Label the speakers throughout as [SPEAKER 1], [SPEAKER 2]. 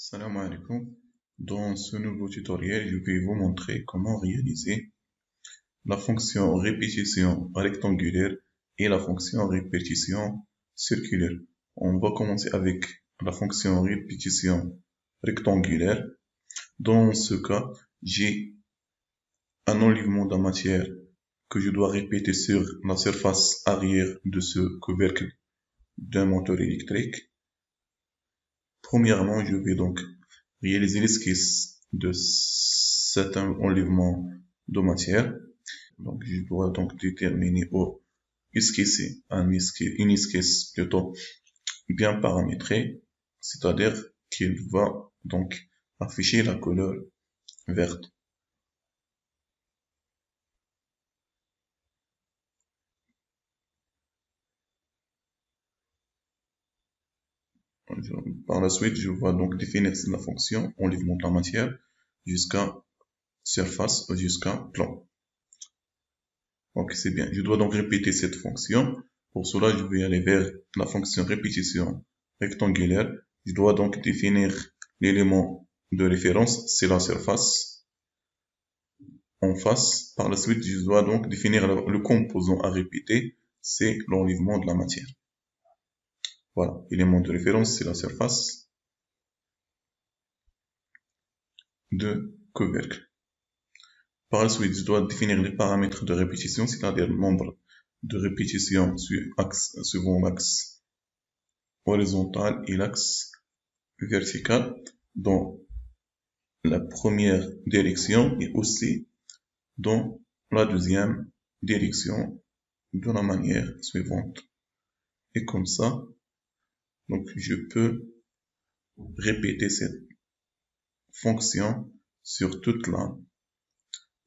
[SPEAKER 1] Salam alaikum. Dans ce nouveau tutoriel, je vais vous montrer comment réaliser la fonction répétition rectangulaire et la fonction répétition circulaire. On va commencer avec la fonction répétition rectangulaire. Dans ce cas, j'ai un enlèvement de la matière que je dois répéter sur la surface arrière de ce couvercle d'un moteur électrique. Premièrement, je vais donc réaliser l'esquisse de cet enlèvement de matière. Donc, je dois donc déterminer ou esquisser une esquisse plutôt bien paramétrée, c'est-à-dire qu'il va donc afficher la couleur verte. Par la suite, je vais donc définir la fonction enlèvement de la matière jusqu'à surface ou jusqu'à plan. Donc c'est bien. Je dois donc répéter cette fonction. Pour cela, je vais aller vers la fonction répétition rectangulaire. Je dois donc définir l'élément de référence, c'est la surface en face. Par la suite, je dois donc définir le composant à répéter, c'est l'enlèvement de la matière. Voilà, l'élément de référence, c'est la surface de couvercle. Par la suite, je dois définir les paramètres de répétition, c'est-à-dire le nombre de répétitions suivant l'axe horizontal et l'axe vertical dans la première direction et aussi dans la deuxième direction de la manière suivante. Et comme ça, donc je peux répéter cette fonction sur toute la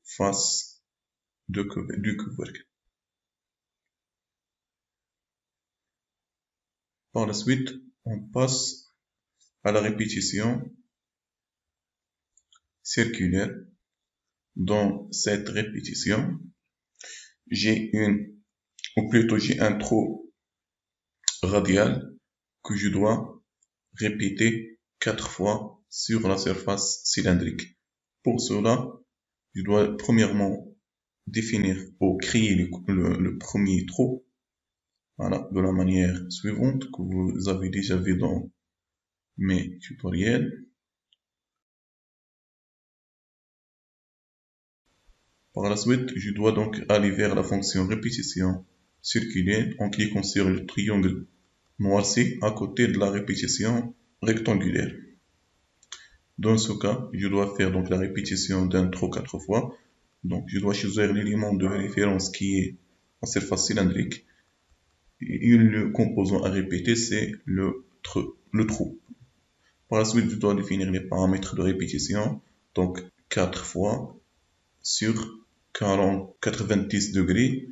[SPEAKER 1] face du couvercle. Par la suite, on passe à la répétition circulaire. Dans cette répétition, j'ai un trou radial que je dois répéter 4 fois sur la surface cylindrique. Pour cela, je dois premièrement définir ou créer le premier trou, voilà, de la manière suivante que vous avez déjà vu dans mes tutoriels. Par la suite, je dois donc aller vers la fonction répétition circulaire en cliquant sur le triangle noirci à côté de la répétition rectangulaire. Dans ce cas, je dois faire donc la répétition d'un trou 4 fois. Donc, je dois choisir l'élément de référence qui est la surface cylindrique. Et le composant à répéter, c'est le trou. Par la suite, je dois définir les paramètres de répétition. Donc, 4 fois sur 90 degrés.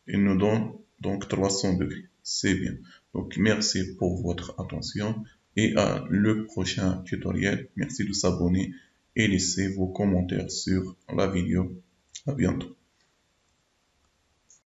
[SPEAKER 1] Il nous donne donc 300 degrés. C'est bien. Donc, merci pour votre attention et à le prochain tutoriel. Merci de s'abonner et laissez vos commentaires sur la vidéo. À bientôt.